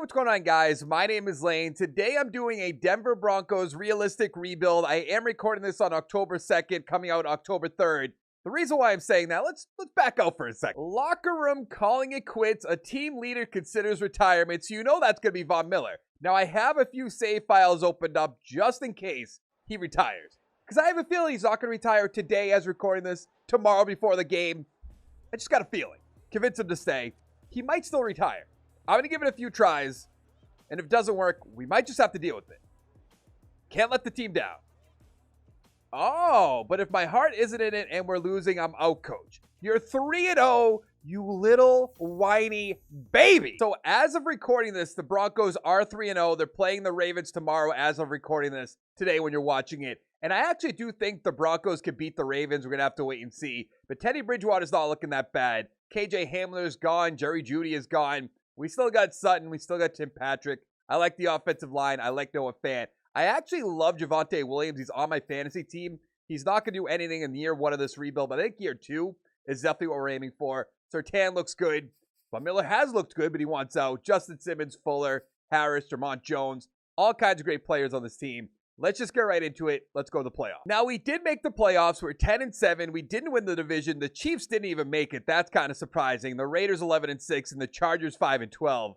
what's going on, guys? My name is Lane. Today I'm doing a Denver Broncos realistic rebuild. I am recording this on October 2nd, coming out October 3rd. The reason why I'm saying that, let's back out for a second. Locker room calling it quits. A team leader considers retirement, so you know that's going to be Von Miller. Now, I have a few save files opened up just in case he retires. Because I have a feeling he's not going to retire today as recording this, tomorrow before the game. I just got a feeling. Convince him to stay. He might still retire. I'm going to give it a few tries, and if it doesn't work, we might just have to deal with it. Can't let the team down. Oh, but if my heart isn't in it and we're losing, I'm out, coach. You're 3-0, you little whiny baby. So as of recording this, the Broncos are 3-0. They're playing the Ravens tomorrow as of recording this today when you're watching it. And I actually do think the Broncos could beat the Ravens. We're going to have to wait and see. But Teddy Bridgewater's not looking that bad. KJ Hamler's gone. Jerry Jeudy is gone. We still got Sutton. We still got Tim Patrick. I like the offensive line. I like Noah Fant. I actually love Javonte Williams. He's on my fantasy team. He's not going to do anything in year one of this rebuild, but I think year two is definitely what we're aiming for. Surtain looks good. Von Miller has looked good, but he wants out. Justin Simmons, Fuller, Harris, Tremont Jones, all kinds of great players on this team. Let's just get right into it. Let's go to the playoffs. Now, we did make the playoffs. We're 10-7. We didn't win the division. The Chiefs didn't even make it. That's kind of surprising. The Raiders 11-6 and the Chargers 5-12.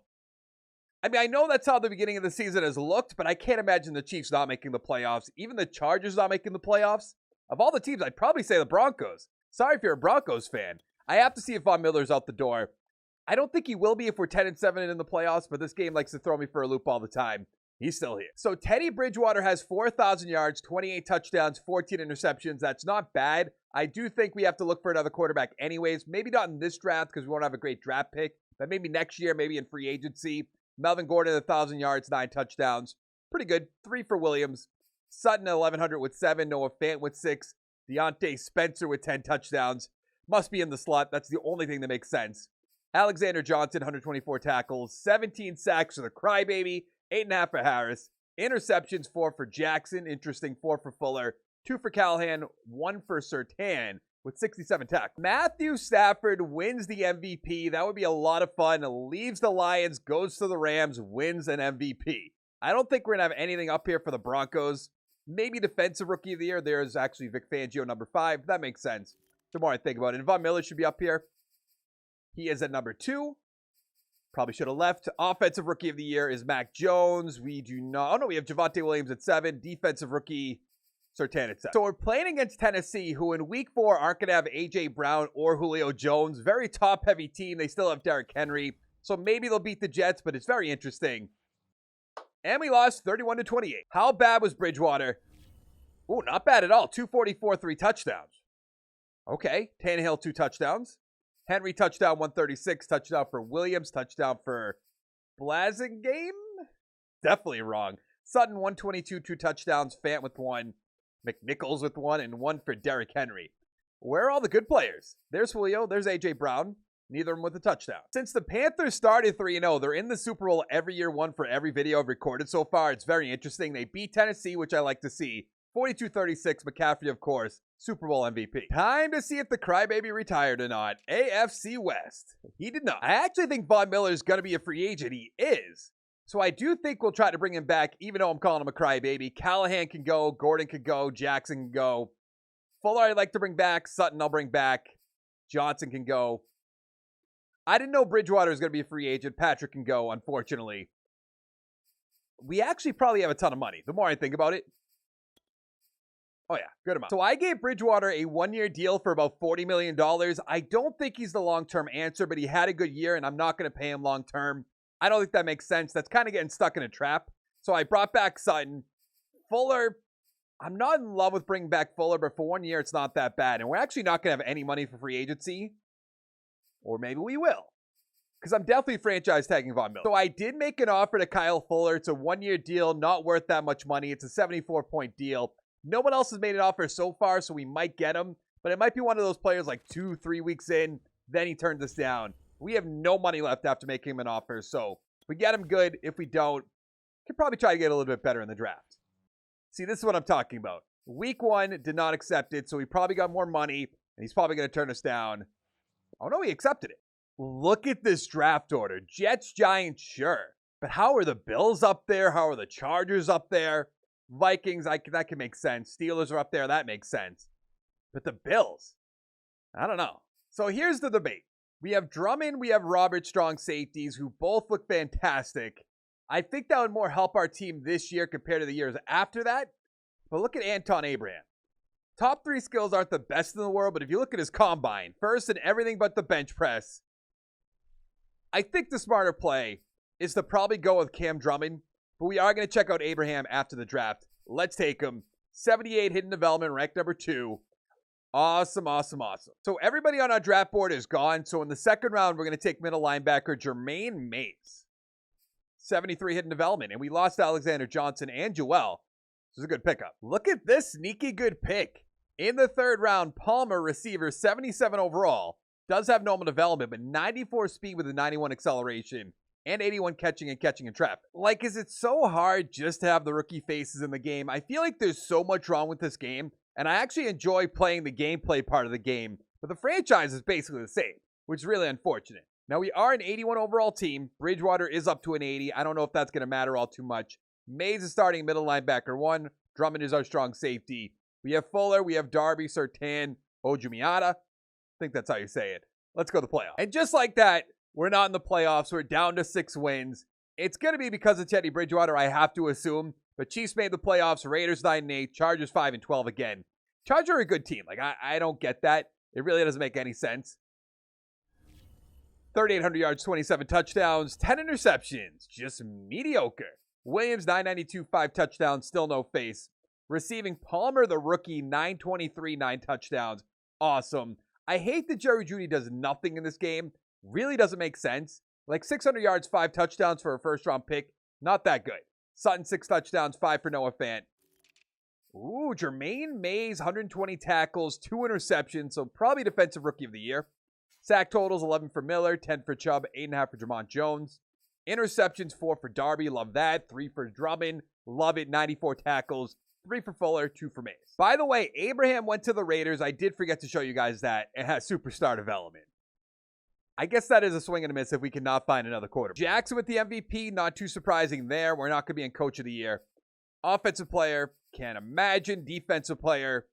I mean, I know that's how the beginning of the season has looked, but I can't imagine the Chiefs not making the playoffs. Even the Chargers not making the playoffs. Of all the teams, I'd probably say the Broncos. Sorry if you're a Broncos fan. I have to see if Von Miller's out the door. I don't think he will be if we're 10-7 in the playoffs, but this game likes to throw me for a loop all the time. He's still here. So Teddy Bridgewater has 4,000 yards, 28 touchdowns, 14 interceptions. That's not bad. I do think we have to look for another quarterback anyways. Maybe not in this draft because we won't have a great draft pick, but maybe next year, maybe in free agency. Melvin Gordon, 1,000 yards, 9 touchdowns. Pretty good. 3 for Williams. Sutton, 1,100 with 7. Noah Fant with 6. Deontay Spencer with 10 touchdowns. Must be in the slot. That's the only thing that makes sense. Alexander Johnson, 124 tackles. 17 sacks for the crybaby. 8.5 for Harris. Interceptions, 4 for Jackson. Interesting, 4 for Fuller. 2 for Callahan. 1 for Surtain with 67 tackles. Matthew Stafford wins the MVP. That would be a lot of fun. Leaves the Lions, goes to the Rams, wins an MVP. I don't think we're going to have anything up here for the Broncos. Maybe Defensive Rookie of the Year. There's actually Vic Fangio, number 5. That makes sense. The more I think about it. And Von Miller should be up here. He is at number 2. Probably should have left. Offensive Rookie of the Year is Mac Jones. We do not. Oh, no, we have Javonte Williams at 7. Defensive Rookie, Surtain at 7. So we're playing against Tennessee, who in week 4 aren't going to have A.J. Brown or Julio Jones. Very top-heavy team. They still have Derrick Henry. So maybe they'll beat the Jets, but it's very interesting. And we lost 31-28. How bad was Bridgewater? Oh, not bad at all. 244, 3 touchdowns. Okay. Tannehill, 2 touchdowns. Henry, touchdown, 136. Touchdown for Williams. Touchdown for Blasingame? Definitely wrong. Sutton, 122, 2 touchdowns. Fant with 1. McNichols with 1. And 1 for Derrick Henry. Where are all the good players? There's Julio. There's A.J. Brown. Neither of them with a touchdown. Since the Panthers started 3-0, they're in the Super Bowl every year, one for every video I've recorded so far. It's very interesting. They beat Tennessee, which I like to see. 42-36, McCaffrey, of course, Super Bowl MVP. Time to see if the crybaby retired or not. AFC West. He did not. I actually think Von Miller is going to be a free agent. He is. So I do think we'll try to bring him back, even though I'm calling him a crybaby. Callahan can go. Gordon can go. Jackson can go. Fuller I'd like to bring back. Sutton I'll bring back. Johnson can go. I didn't know Bridgewater was going to be a free agent. Patrick can go, unfortunately. We actually probably have a ton of money, the more I think about it. Oh, yeah, good amount. So I gave Bridgewater a 1-year deal for about $40 million. I don't think he's the long-term answer, but he had a good year, and I'm not going to pay him long-term. I don't think that makes sense. That's kind of getting stuck in a trap. So I brought back Sutton. Fuller, I'm not in love with bringing back Fuller, but for 1 year, it's not that bad. And we're actually not going to have any money for free agency. Or maybe we will. Because I'm definitely franchise tagging Von Miller. So I did make an offer to Kyle Fuller. It's a 1-year deal, not worth that much money. It's a 74-point deal. No one else has made an offer so far, so we might get him. But it might be one of those players like 2-3 weeks in, then he turns us down. We have no money left after making him an offer. So if we get him, good. If we don't, could probably try to get a little bit better in the draft. See, this is what I'm talking about. Week 1 did not accept it, so he probably got more money, and he's probably going to turn us down. Oh, no, he accepted it. Look at this draft order. Jets, Giants, sure. But how are the Bills up there? How are the Chargers up there? Vikings, that can make sense. Steelers are up there. That makes sense. But the Bills, I don't know. So here's the debate. We have Drummond, we have Robert Strong safeties who both look fantastic. I think that would more help our team this year compared to the years after that. But look at Anton Abraham. Top 3 skills aren't the best in the world, but if you look at his combine, first in everything but the bench press, I think the smarter play is to probably go with Cam Drummond, but we are going to check out Abraham after the draft. Let's take him. 78 hidden development, ranked number 2. Awesome, awesome, awesome. So everybody on our draft board is gone. So in the second round, we're going to take middle linebacker Jermaine Mays. 73 hidden development. And we lost Alexander Johnson and Joel. This is a good pickup. Look at this sneaky good pick. In the third round, Palmer, receiver, 77 overall. Does have normal development, but 94 speed with a 91 acceleration. And 81 catching in traffic. Like, is it so hard just to have the rookie faces in the game? I feel like there's so much wrong with this game. And I actually enjoy playing the gameplay part of the game, but the franchise is basically the same, which is really unfortunate. Now, we are an 81 overall team. Bridgewater is up to an 80. I don't know if that's going to matter all too much. Mays is starting middle linebacker 1. Drummond is our strong safety. We have Fuller. We have Darby, Surtain, Ojumiata. I think that's how you say it. Let's go to the playoffs. And just like that, we're not in the playoffs. We're down to 6 wins. It's going to be because of Teddy Bridgewater, I have to assume. But Chiefs made the playoffs, Raiders 9-8, Chargers 5-12 again. Chargers are a good team. Like, I don't get that. It really doesn't make any sense. 3,800 yards, 27 touchdowns, 10 interceptions. Just mediocre. Williams, 992, 5 touchdowns, still no face. Receiving Palmer, the rookie, 923, 9 touchdowns. Awesome. I hate that Jerry Jeudy does nothing in this game. Really doesn't make sense. Like, 600 yards, 5 touchdowns for a first-round pick. Not that good. Sutton, 6 touchdowns, 5 for Noah Fant. Ooh, Jermaine Mays, 120 tackles, 2 interceptions, so probably Defensive Rookie of the Year. Sack totals, 11 for Miller, 10 for Chubb, 8.5 for Tremont Jones. Interceptions, 4 for Darby, love that. 3 for Drummond, love it. 94 tackles, 3 for Fuller, 2 for Mays. By the way, Abraham went to the Raiders. I did forget to show you guys that. It has superstar development. I guess that is a swing and a miss if we cannot find another quarterback. Jackson with the MVP, not too surprising there. We're not going to be in Coach of the Year. Offensive player, can't imagine. Defensive player,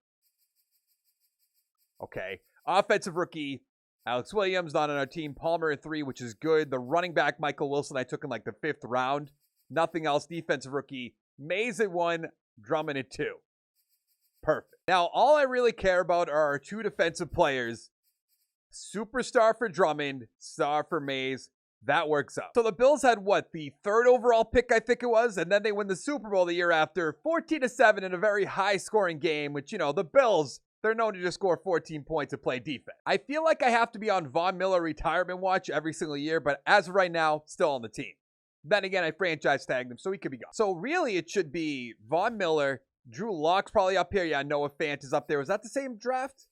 okay. Offensive rookie, Alex Williams, not on our team. Palmer at 3, which is good. The running back, Michael Wilson, I took in like the 5th round. Nothing else. Defensive rookie, Mays at 1, Drummond at 2. Perfect. Now, all I really care about are our 2 defensive players. Superstar for Drummond, star for Mays. That works out. So the Bills had what? The 3rd overall pick, I think it was, and then they win the Super Bowl the year after, 14-7 in a very high-scoring game, which, you know, the Bills, they're known to just score 14 points and play defense. I feel like I have to be on Von Miller retirement watch every single year, but as of right now, still on the team. Then again, I franchise tagged him, so he could be gone. So really, it should be Von Miller, Drew Lock's probably up here. Yeah, Noah Fant is up there. Was that the same draft?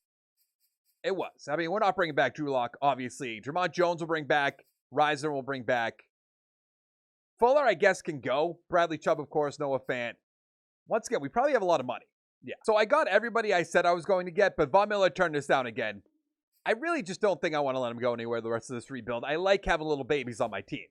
It was. I mean, we're not bringing back Drew Lock, obviously. Tremont Jones will bring back. Reisner will bring back. Fuller, I guess, can go. Bradley Chubb, of course. Noah Fant. Once again, we probably have a lot of money. Yeah. So I got everybody I said I was going to get, but Von Miller turned us down again. I really just don't think I want to let him go anywhere the rest of this rebuild. I like having little babies on my team.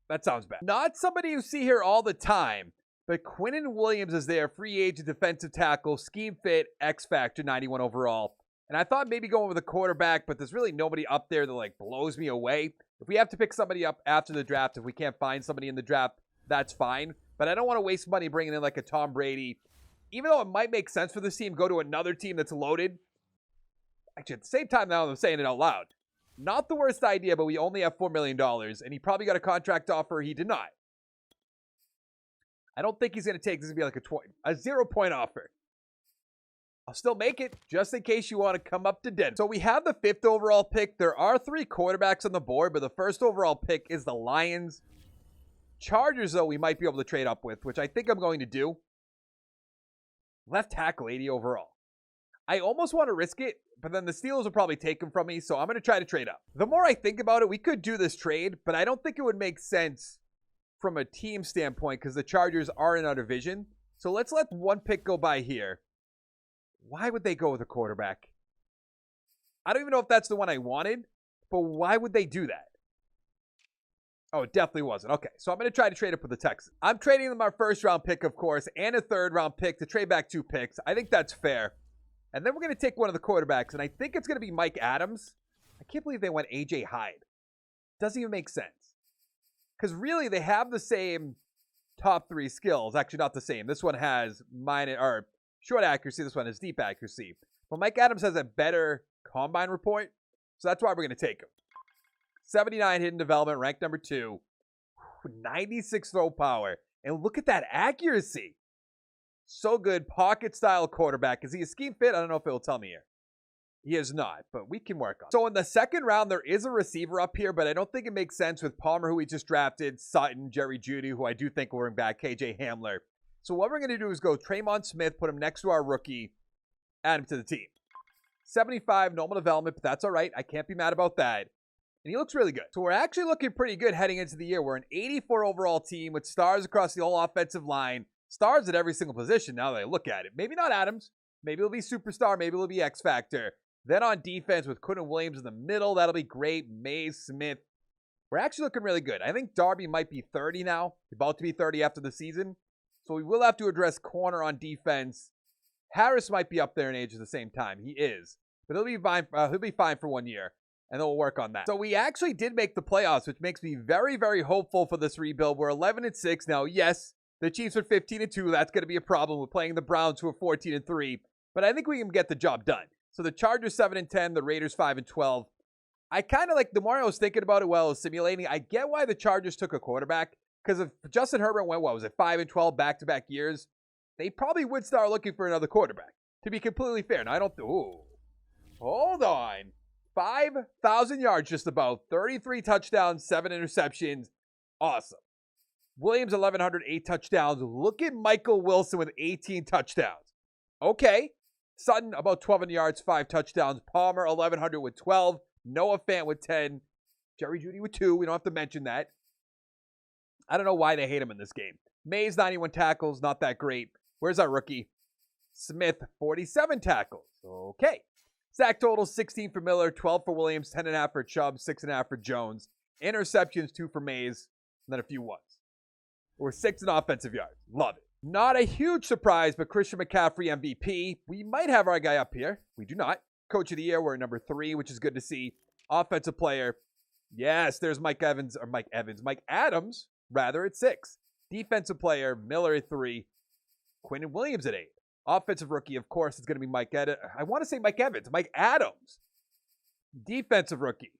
That sounds bad. Not somebody you see here all the time, but Quinnen Williams is there. Free agent defensive tackle. Scheme fit. X Factor 91 overall. And I thought maybe going with a quarterback, but there's really nobody up there that, like, blows me away. If we have to pick somebody up after the draft, if we can't find somebody in the draft, that's fine. But I don't want to waste money bringing in, like, a Tom Brady. Even though it might make sense for this team, go to another team that's loaded. Actually, at the same time, now I'm saying it out loud. Not the worst idea, but we only have $4 million, and he probably got a contract offer he denied. I don't think he's going to take this to be like a 0-point offer. I'll still make it, just in case you want to come up to Denver. So we have the 5th overall pick. There are 3 quarterbacks on the board, but the 1st overall pick is the Lions. Chargers, though, we might be able to trade up with, which I think I'm going to do. Left tackle, 80 overall. I almost want to risk it, but then the Steelers will probably take him from me, so I'm going to try to trade up. The more I think about it, we could do this trade, but I don't think it would make sense from a team standpoint because the Chargers are in our division. So let's let 1 pick go by here. Why would they go with a quarterback? I don't even know if that's the one I wanted, but why would they do that? Oh, it definitely wasn't. Okay, so I'm going to try to trade up with the Texans. I'm trading them our first-round pick, of course, and a third-round pick to trade back 2 picks. I think that's fair. And then we're going to take one of the quarterbacks, and I think it's going to be Mike Adams. I can't believe they went A.J. Hyde. Doesn't even make sense. Because really, they have the same top 3 skills. Actually, not the same. This one has short accuracy. This one has deep accuracy. But Mike Adams has a better combine report, so that's why we're going to take him. 79 hidden development, ranked number 2. 96 throw power. And look at that accuracy. So good. Pocket-style quarterback. Is he a scheme fit? I don't know if it will tell me here. He is not, but we can work on it. So in the second round, there is a receiver up here, but I don't think it makes sense with Palmer, who we just drafted, Sutton, Jerry Jeudy, who I do think will bring back, KJ Hamler. So what we're going to do is go Tremont Smith, put him next to our rookie, add him to the team. 75 normal development, but that's all right. I can't be mad about that. And he looks really good. So we're actually looking pretty good heading into the year. We're an 84 overall team with stars across the whole offensive line. Stars at every single position now that I look at it. Maybe not Adams. Maybe it'll be superstar. Maybe it'll be X Factor. Then on defense with Quinton Williams in the middle. That'll be great. Mays, Smith. We're actually looking really good. I think Darby might be 30 now. About to be 30 after the season. So we will have to address corner on defense. Harris might be up there in age at the same time. He is. But he'll be fine for 1 year. And then we'll work on that. So we actually did make the playoffs, which makes me very, very hopeful for this rebuild. We're 11-6 now. Yes, the Chiefs are 15-2. That's going to be a problem. We're playing the Browns, who are 14-3. But I think we can get the job done. So the Chargers 7-10, the Raiders 5-12. I kind of like, the more I was thinking about it while I was simulating, I get why the Chargers took a quarterback. Because if Justin Herbert went, 5-12 back-to-back years, they probably would start looking for another quarterback. To be completely fair. Now, I don't, hold on. 5,000 yards just about. 33 touchdowns, 7 interceptions. Awesome. Williams, 1,100, 8 touchdowns. Look at Michael Wilson with 18 touchdowns. Okay. Sutton, about 1,200 yards, 5 touchdowns. Palmer, 1,100 with 12. Noah Fant with 10. Jerry Jeudy with 2. We don't have to mention that. I don't know why they hate him in this game. Mays, 91 tackles. Not that great. Where's our rookie? Smith, 47 tackles. Okay. Sack total, 16 for Miller, 12 for Williams, 10.5 for Chubb, 6.5 for Jones. Interceptions, 2 for Mays, and then a few ones. We're 6 in offensive yards. Love it. Not a huge surprise, but Christian McCaffrey MVP. We might have our guy up here. We do not. Coach of the year, we're at number 3, which is good to see. Offensive player. Yes, there's Mike Adams, at 6. Defensive player, Miller at 3. Quinton Williams at 8. Offensive rookie, of course, is going to be Mike Adams. Defensive rookie,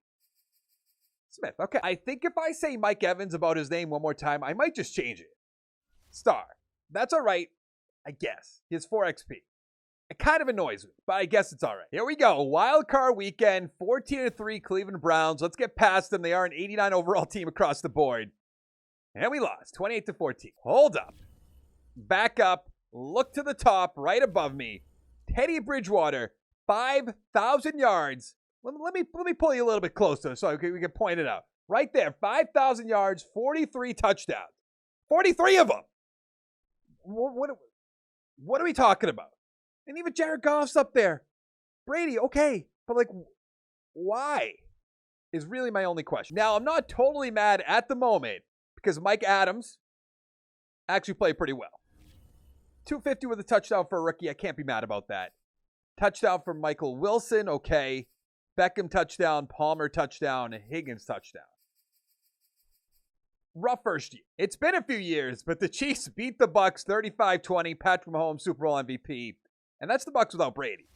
Smith. Okay, I think if I say Mike Evans about his name one more time, I might just change it. Star. That's all right, I guess. He has 4 XP. It kind of annoys me, but I guess it's all right. Here we go. Wild card weekend, 14-3 Cleveland Browns. Let's get past them. They are an 89 overall team across the board. And we lost, 28-14. Hold up. Back up. Look to the top, right above me. Teddy Bridgewater, 5,000 yards. Let me pull you a little bit closer so we can point it out. Right there, 5,000 yards, 43 touchdowns. 43 of them. What are we talking about? And even Jared Goff's up there. Brady, okay. But, why? Is really my only question. Now, I'm not totally mad at the moment because Mike Adams actually played pretty well. 250 with a touchdown for a rookie. I can't be mad about that. Touchdown for Michael Wilson. Okay. Beckham touchdown. Palmer touchdown. Higgins touchdown. Rough first year. It's been a few years, but the Chiefs beat the Bucs 35-20. Patrick Mahomes, Super Bowl MVP. And that's the Bucs without Brady.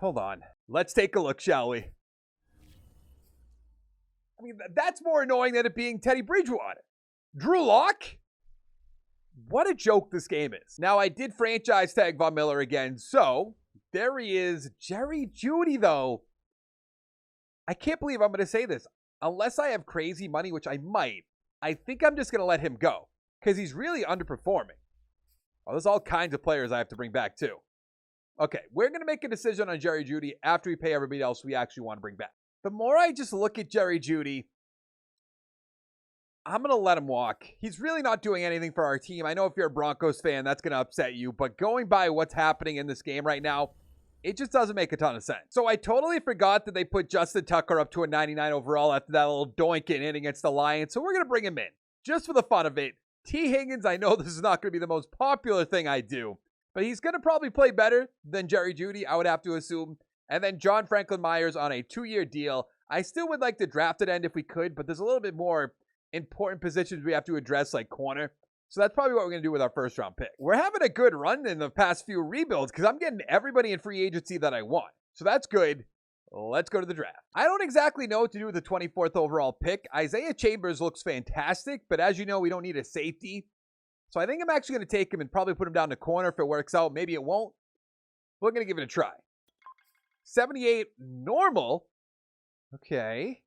Hold on. Let's take a look, shall we? I mean, that's more annoying than it being Teddy Bridgewater. Drew Lock? What a joke this game is. Now, I did franchise tag Von Miller again, so there he is. Jerry Jeudy, though. I can't believe I'm going to say this. Unless I have crazy money, which I might, I think I'm just going to let him go because he's really underperforming. Oh, there's all kinds of players I have to bring back, too. Okay, we're going to make a decision on Jerry Jeudy after we pay everybody else we actually want to bring back. The more I just look at Jerry Jeudy, I'm going to let him walk. He's really not doing anything for our team. I know if you're a Broncos fan, that's going to upset you. But going by what's happening in this game right now, It just doesn't make a ton of sense. So I totally forgot that they put Justin Tucker up to a 99 overall after that little doinking in against the Lions. So we're going to bring him in just for the fun of it. T. Higgins, I know this is not going to be the most popular thing I do, but he's going to probably play better than Jerry Jeudy, I would have to assume. And then John Franklin Myers on a 2-year deal. I still would like the drafted end if we could, but there's a little bit more important positions we have to address, like corner. So that's probably what we're going to do with our first round pick. We're having a good run in the past few rebuilds because I'm getting everybody in free agency that I want. So that's good. Let's go to the draft. I don't exactly know what to do with the 24th overall pick. Isaiah Chambers looks fantastic, but as you know, we don't need a safety. So I think I'm actually going to take him and probably put him down the corner if it works out. Maybe it won't. We're going to give it a try. 78 normal. Okay.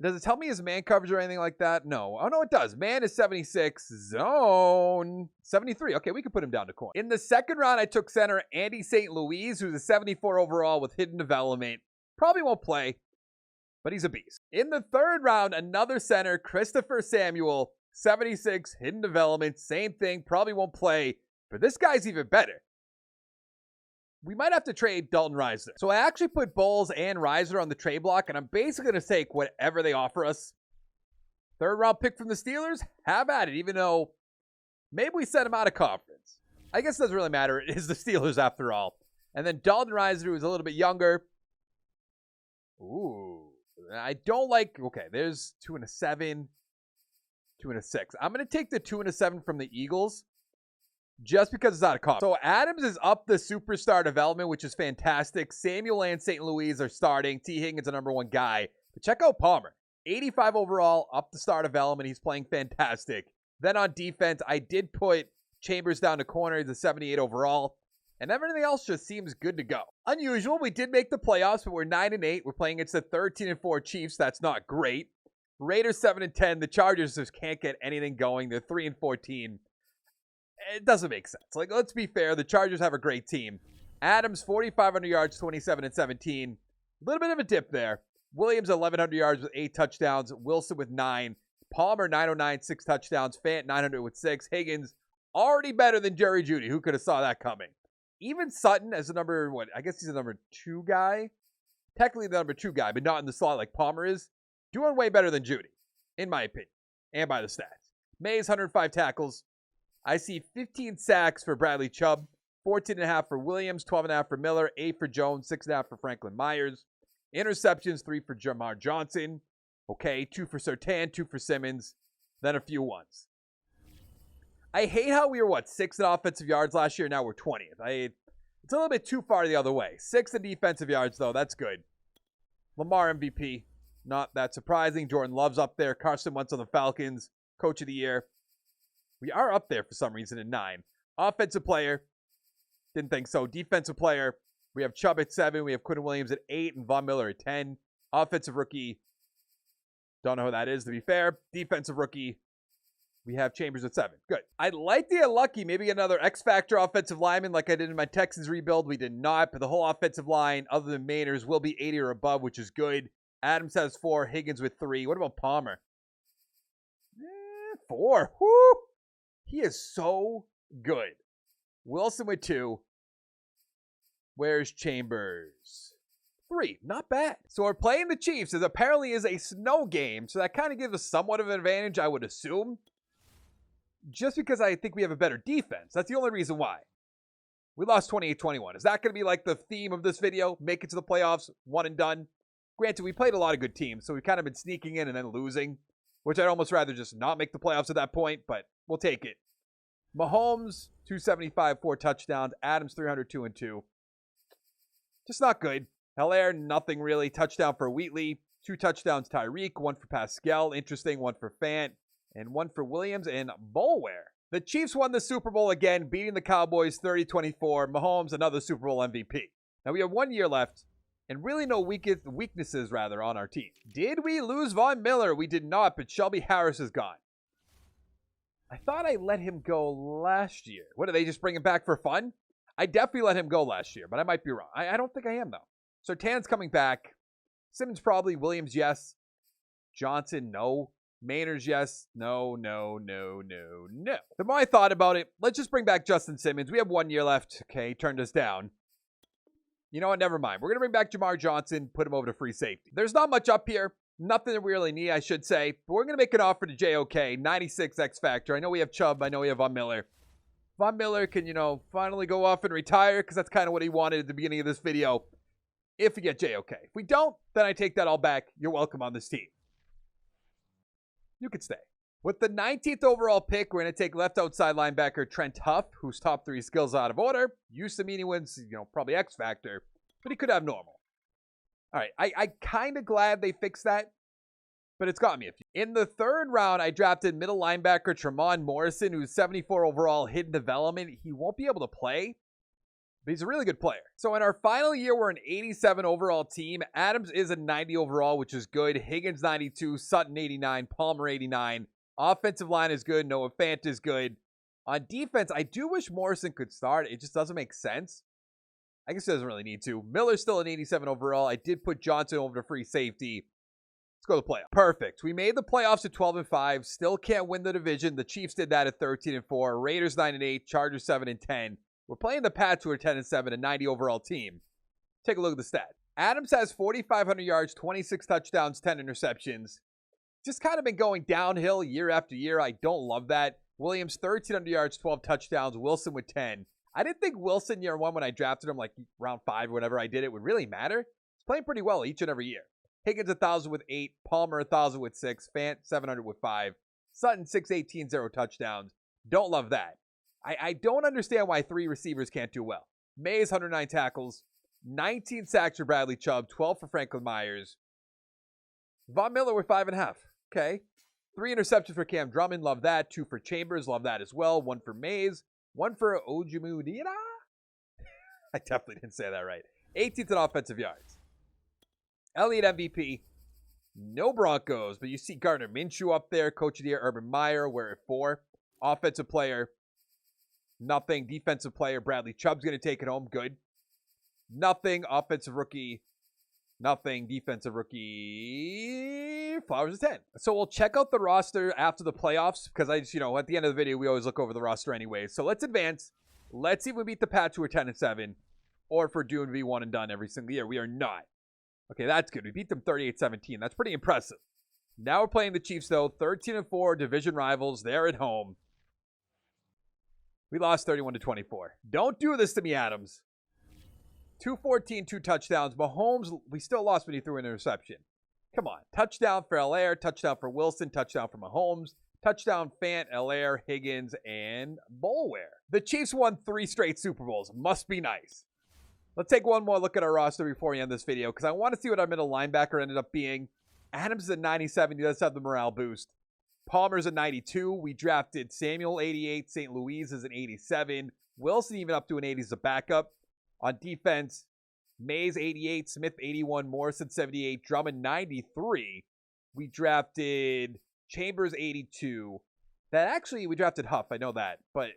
Does it tell me his man coverage or anything like that? No. Oh, no, it does. Man is 76. Zone 73. Okay, we can put him down to corner. In the second round, I took center Andy St. Louis, who's a 74 overall with hidden development. Probably won't play, but he's a beast. In the third round, another center, Christopher Samuel, 76, hidden development. Same thing. Probably won't play, but this guy's even better. We might have to trade Dalton Risner. So I actually put Bowles and Risner on the trade block, and I'm basically going to take whatever they offer us. Third round pick from the Steelers? Have at it, even though maybe we set him out of conference. I guess it doesn't really matter. It is the Steelers after all. And then Dalton Risner, who's a little bit younger. Ooh. I don't like... Okay, there's 2 and a 7. 2 and a 6. I'm going to take the 2 and a 7 from the Eagles. Just because it's out of conference. So Adams is up the superstar development, which is fantastic. Samuel and St. Louis are starting. T. Higgins, the number 1 guy. But check out Palmer. 85 overall, up the star development. He's playing fantastic. Then on defense, I did put Chambers down to corner. He's a 78 overall. And everything else just seems good to go. Unusual. We did make the playoffs, but we're 9-8. We're playing against the 13-4 Chiefs. That's not great. Raiders 7-10. The Chargers just can't get anything going. They're 3-14. It doesn't make sense. Like, let's be fair. The Chargers have a great team. Adams, 4,500 yards, 27-17. A little bit of a dip there. Williams, 1,100 yards with 8 touchdowns. Wilson with 9. Palmer, 909, 6 touchdowns. Fant, 900 with 6. Higgins, already better than Jerry Jeudy. Who could have saw that coming? Even Sutton as a number, I guess he's a number 2 guy. Technically the number 2 guy, but not in the slot like Palmer is. Doing way better than Jeudy, in my opinion, and by the stats. Mays, 105 tackles. I see 15 sacks for Bradley Chubb, 14.5 for Williams, 12.5 for Miller, 8 for Jones, 6.5 for Franklin Myers. Interceptions, 3 for Jamar Johnson. Okay, 2 for Surtain, 2 for Simmons, then a few ones. I hate how we were, 6th in offensive yards last year, now we're 20th. It's a little bit too far the other way. 6th in defensive yards, though, that's good. Lamar MVP, not that surprising. Jordan Love's up there. Carson Wentz on the Falcons, Coach of the Year. We are up there for some reason in 9. Offensive player, didn't think so. Defensive player, we have Chubb at 7. We have Quinn Williams at 8 and Von Miller at 10. Offensive rookie, don't know who that is to be fair. Defensive rookie, we have Chambers at 7. Good. I'd like to get lucky, maybe another X-Factor offensive lineman like I did in my Texans rebuild. We did not, but the whole offensive line, other than Mainers, will be 80 or above, which is good. Adams has 4, Higgins with 3. What about Palmer? 4. Woo! He is so good. Wilson with 2. Where's Chambers? 3. Not bad. So we're playing the Chiefs. It apparently is a snow game, so that kind of gives us somewhat of an advantage, I would assume. Just because I think we have a better defense. That's the only reason why. We lost 28-21. Is that going to be like the theme of this video? Make it to the playoffs, one and done? Granted, we played a lot of good teams, so we've kind of been sneaking in and then losing, which I'd almost rather just not make the playoffs at that point, but we'll take it. Mahomes, 275, 4 touchdowns. Adams, 300, 2 and 2. Just not good. Hilaire, nothing really. Touchdown for Wheatley. 2 touchdowns, Tyreek. 1 for Pascal. Interesting. 1 for Fant. And 1 for Williams and Bolware. The Chiefs won the Super Bowl again, beating the Cowboys 30-24. Mahomes, another Super Bowl MVP. Now we have 1 year left, and really no weaknesses on our team. Did we lose Von Miller? We did not, but Shelby Harris is gone. I thought I let him go last year. What, did they just bring him back for fun? I definitely let him go last year, but I might be wrong. I don't think I am, though. Surtain's coming back. Simmons probably. Williams, yes. Johnson, no. Mainers, yes. No. The more I thought about it, let's just bring back Justin Simmons. We have 1 year left. Okay, he turned us down. You know what? Never mind. We're going to bring back Jamar Johnson, put him over to free safety. There's not much up here. Nothing that we really need, I should say. But we're going to make an offer to JOK, 96 X Factor. I know we have Chubb. I know we have Von Miller. Von Miller can, finally go off and retire because that's kind of what he wanted at the beginning of this video. If we get JOK. If we don't, then I take that all back. You're welcome on this team. You could stay. With the 19th overall pick, we're going to take left outside linebacker Trent Huff, whose top 3 skills out of order. Used to mean he wins, probably X Factor, but he could have normal. All right, I kind of glad they fixed that, but it's got me a few. In the 3rd round, I drafted middle linebacker Tremont Morrison, who's 74 overall, hidden development. He won't be able to play, but he's a really good player. So in our final year, we're an 87 overall team. Adams is a 90 overall, which is good. Higgins 92, Sutton 89, Palmer 89. Offensive line is good. Noah Fant is good. On defense, I do wish Morrison could start. It just doesn't make sense. I guess it doesn't really need to. Miller's still an 87 overall. I did put Johnson over to free safety. Let's go to the playoffs. Perfect. We made the playoffs at 12-5. Still can't win the division. The Chiefs did that at 13-4. Raiders 9-8. Chargers 7-10. We're playing the Pats, who are 10-7, a 90 overall team. Take a look at the stats. Adams has 4,500 yards, 26 touchdowns, 10 interceptions. Just kind of been going downhill year after year. I don't love that. Williams, 1,300 yards, 12 touchdowns. Wilson with 10. I didn't think Wilson year 1 when I drafted him, like round 5 or whatever I did it, would really matter. He's playing pretty well each and every year. Higgins, 1,000 with 8. Palmer, 1,000 with 6. Fant, 700 with 5. Sutton, 618, 0 touchdowns. Don't love that. I don't understand why 3 receivers can't do well. Mays, 109 tackles. 19 sacks for Bradley Chubb. 12 for Franklin Myers. Von Miller with 5.5. Okay. 3 interceptions for Cam Drummond. Love that. 2 for Chambers. Love that as well. 1 for Mays. 1 for Ojimudina. I definitely didn't say that right. 18th in offensive yards. Elliott MVP. No Broncos, but you see Gardner Minshew up there. Coach of the year, Urban Meyer. We're at 4. Offensive player. Nothing. Defensive player, Bradley Chubb's going to take it home. Good. Nothing. Offensive rookie. Nothing. Defensive rookie. Flowers is 10. So we'll check out the roster after the playoffs because I just, at the end of the video, we always look over the roster anyway. So let's advance. Let's see if we beat the Pats, who are 10-7, or if we're doomed to be one and done every single year. We are not. Okay, that's good. We beat them 38-17. That's pretty impressive. Now we're playing the Chiefs, though. 13-4, division rivals. They're at home. We lost 31-24. Don't do this to me, Adams. 214, 2 touchdowns. Mahomes, we still lost when he threw an interception. Come on. Touchdown for Allaire, touchdown for Wilson, touchdown for Mahomes, touchdown Fant, Allaire, Higgins, and Bolware. The Chiefs won 3 straight Super Bowls. Must be nice. Let's take one more look at our roster before we end this video because I want to see what our middle linebacker ended up being. Adams is at 97. He does have the morale boost. Palmer's at 92. We drafted Samuel, 88. St. Louis is an 87. Wilson even up to an 80 as a backup. On defense, Mays, 88. Smith, 81. Morrison, 78. Drummond, 93. We drafted Chambers, 82. We drafted Huff. I know that. But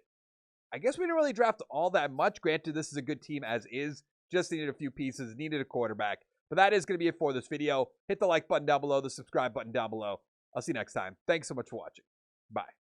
I guess we didn't really draft all that much. Granted, this is a good team as is. Just needed a few pieces. Needed a quarterback. But that is going to be it for this video. Hit the like button down below. The subscribe button down below. I'll see you next time. Thanks so much for watching. Bye.